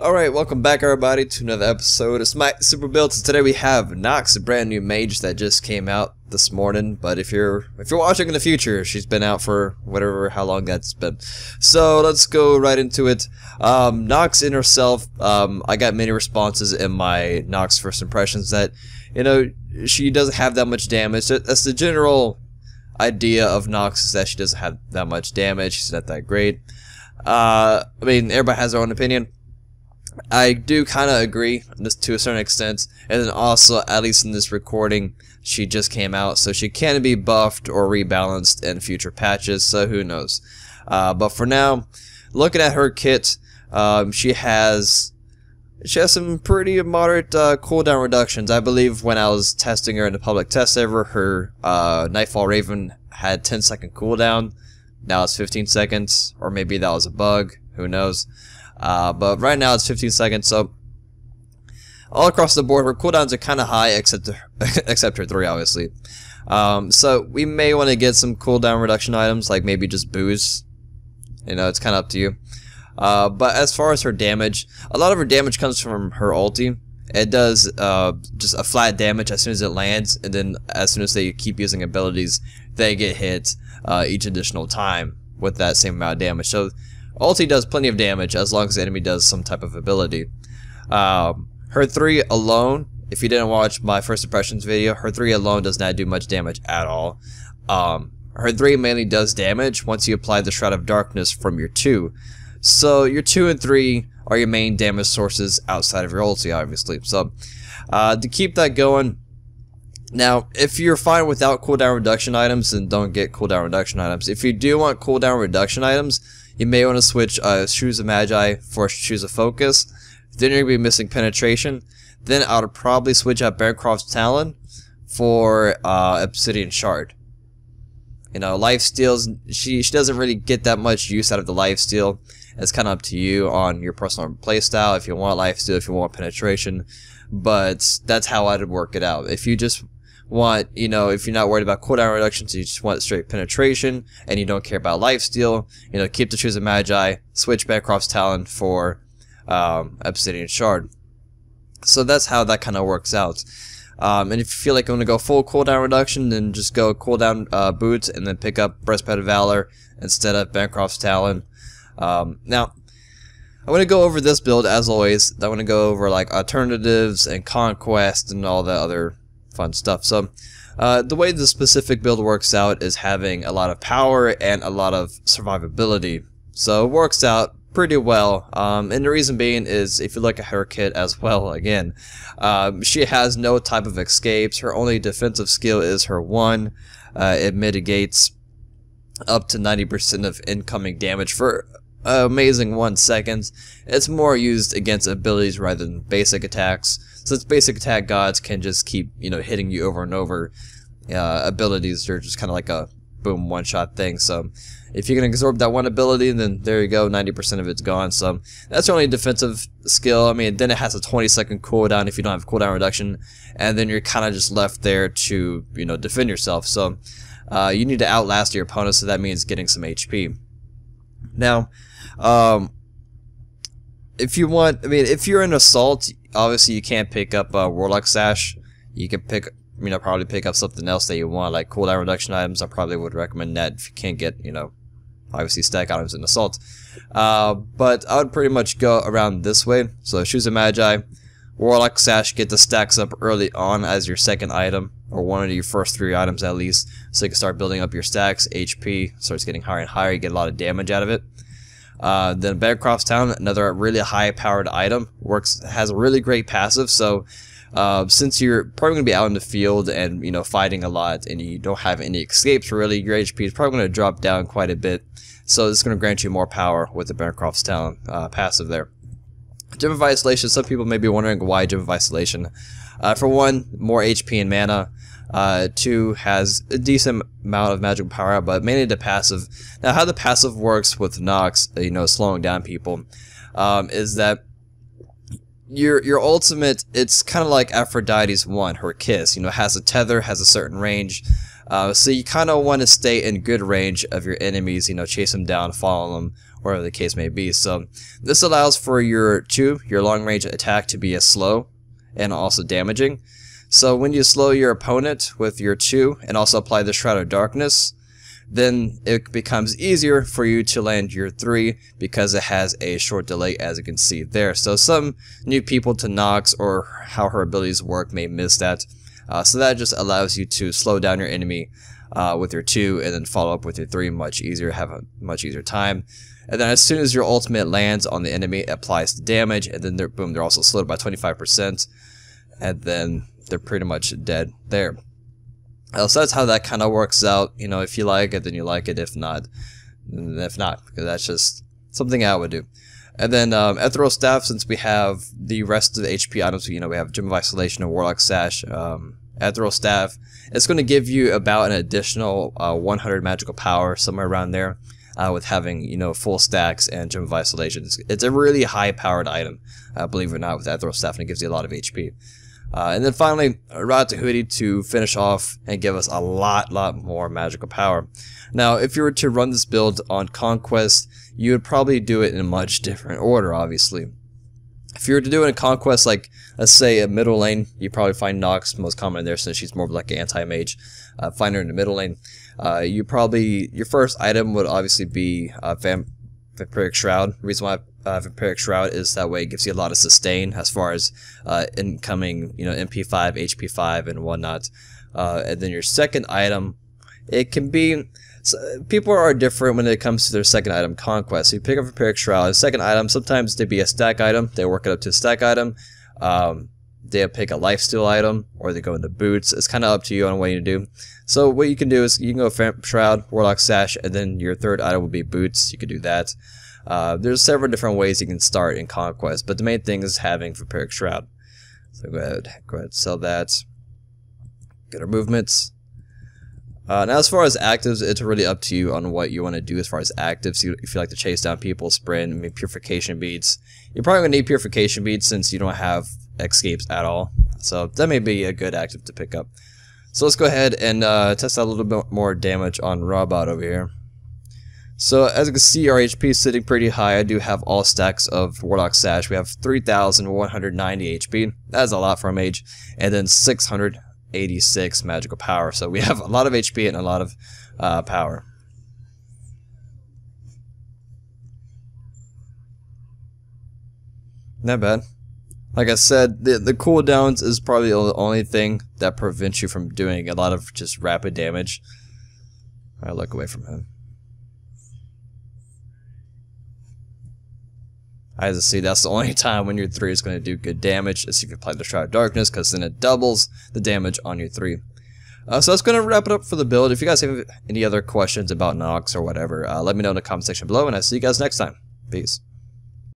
Alright, welcome back everybody to another episode of Smite Super Builds. Today we have NOX, a brand new mage that just came out this morning, but if you're watching in the future, she's been out for how long that's been. So let's go right into it. NOX in herself, I got many responses in my NOX first impressions that, she doesn't have that much damage. That's the general idea of NOX, is that she doesn't have that much damage, she's not that great. I mean, everybody has their own opinion. I do kind of agree just to a certain extent, and then also, at least in this recording, she just came out, so she can be buffed or rebalanced in future patches, so who knows. But for now, looking at her kit, she has some pretty moderate cooldown reductions. I believe when I was testing her in the public test server, her Nightfall Raven had 10-second cooldown. Now it's 15 seconds, or maybe that was a bug, who knows. But right now it's 15 seconds, so all across the board her cooldowns are kind of high, except her 3, obviously. So we may want to get some cooldown reduction items, like maybe just booze. It's kind of up to you. But as far as her damage, a lot of her damage comes from her ulti. It does just a flat damage as soon as it lands, and then as soon as they keep using abilities, they get hit each additional time with that same amount of damage. So ulti does plenty of damage as long as the enemy does some type of ability. Her 3 alone, if you didn't watch my first impressions video, her 3 alone does not do much damage at all. Her 3 mainly does damage once you apply the Shroud of Darkness from your 2. So your 2 and 3 are your main damage sources outside of your ulti, obviously. So to keep that going, now if you're fine without cooldown reduction items, then don't get cooldown reduction items. If you do want cooldown reduction items, you may want to switch Shoes of Magi for Shoes of Focus. Then you're going to be missing Penetration. Then I would probably switch out Bancroft's Talon for Obsidian Shard. Lifesteals, she doesn't really get that much use out of the lifesteal. It's kind of up to you on your personal playstyle, if you want lifesteal, if you want penetration. But that's how I'd work it out. If you just want, if you're not worried about cooldown reductions, you just want straight penetration, and you don't care about lifesteal, keep the Shoes of Magi, switch Bancroft's Talon for Obsidian Shard. So that's how that kind of works out. And if you feel like you want to go full cooldown reduction, then just go cooldown boots, and then pick up Breastplate of Valor instead of Bancroft's Talon. Now, I want to go over this build as always. I want to go over like alternatives and conquest and all the other fun stuff. So the way the specific build works out is having a lot of power and a lot of survivability. So it works out pretty well, and the reason being is if you look at her kit as well, again, she has no type of escapes. Her only defensive skill is her 1. It mitigates up to 90% of incoming damage for amazing 1 second. It's more used against abilities rather than basic attacks, since basic attack gods can just keep hitting you over and over. Abilities are just kind of like a boom one-shot thing. So if you can absorb that 1 ability, then there you go, 90% of it's gone. So that's your only defensive skill. I mean, then it has a 20-second cooldown if you don't have cooldown reduction, and then you're kind of just left there to defend yourself. So you need to outlast your opponent, so that means getting some HP. Now, if you want, if you're in Assault, obviously you can't pick up Warlock Sash. You can probably pick up something else that you want, like cooldown reduction items. I probably would recommend that if you can't get, obviously stack items in Assault. But I would pretty much go around this way. So Shoes of Magi, Warlock Sash, get the stacks up early on as your second item, or one of your first 3 items at least, so you can start building up your stacks. HP starts getting higher and higher, you get a lot of damage out of it. Then Bancroft's Talon, another really high powered item, has a really great passive. So since you're probably going to be out in the field and fighting a lot, and you don't have any escapes really, your HP is probably going to drop down quite a bit. So this is going to grant you more power with the Bancroft's Talon passive there. Gem of Isolation, some people may be wondering why Gem of Isolation. For 1, more HP and mana. 2, has a decent amount of magical power, but mainly the passive. Now, how the passive works with NOX, slowing down people, is that your ultimate, it's kind of like Aphrodite's 1, her kiss. Has a tether, has a certain range. So you kind of want to stay in good range of your enemies, chase them down, follow them, whatever the case may be. So this allows for your long range attack to be as slow and also damaging. So when you slow your opponent with your 2 and also apply the Shroud of Darkness, then it becomes easier for you to land your 3 because it has a short delay, as you can see there. So some new people to Nox or how her abilities work may miss that. So that just allows you to slow down your enemy with your 2 and then follow up with your 3 much easier, have a much easier time. And then as soon as your ultimate lands on the enemy, it applies the damage, and then they're also slowed by 25%, and then they're pretty much dead there. So that's how that kind of works out. You know, if you like it, then you like it. If not, because that's just something I would do. And then Ethereal Staff, since we have the rest of the HP items, you know, we have Gem of Isolation and Warlock Sash. Ethereal Staff, it's going to give you about an additional 100 magical power, somewhere around there, with having, you know, full stacks and Gem of Isolation. It's a really high-powered item, believe it or not, with Ethereal Staff, and it gives you a lot of HP. And then finally, Ratatouille to finish off and give us a lot more magical power. Now, if you were to run this build on Conquest, you would probably do it in a much different order, obviously. If you were to do it in Conquest, like, let's say a middle lane, you probably find Nox most common in there since she's more of like an anti-mage. Find her in the middle lane. Your first item would obviously be Vampiric Shroud. The reason why Vampiric Shroud is that way it gives you a lot of sustain as far as incoming, you know, MP5, HP5, and whatnot. And then your second item, it can be... people are different when it comes to their second item, Conquest. So you pick up Vampiric Shroud. Second item, sometimes they be a stack item. They work it up to a stack item. They pick a lifesteal item, or they go into boots. It's kind of up to you on what you do. So what you can do is you can go Vamp Shroud, Warlock Sash, and then your third item will be boots. You could do that. There's several different ways you can start in Conquest, but the main thing is having Vampiric Shroud. So go ahead, sell that. Get our movements. Now as far as actives, it's really up to you on what you want to do as far as actives. If you like to chase down people, sprint, maybe Purification Beads. You're probably going to need Purification Beads since you don't have escapes at all. So that may be a good active to pick up. So let's go ahead and test out a little bit more damage on Robot over here. So as you can see, our HP is sitting pretty high. I do have all stacks of Warlock Sash. We have 3,190 HP. That's a lot for a mage. And then 686 magical power. So we have a lot of HP and a lot of power. Not bad. Like I said, the cooldowns is probably the only thing that prevents you from doing a lot of just rapid damage. Alright, look away from him. As you see, that's the only time when your 3 is going to do good damage, is if you apply the Shroud of Darkness, because then it doubles the damage on your 3. So that's going to wrap it up for the build. If you guys have any other questions about Nox or whatever, let me know in the comment section below, and I'll see you guys next time. Peace.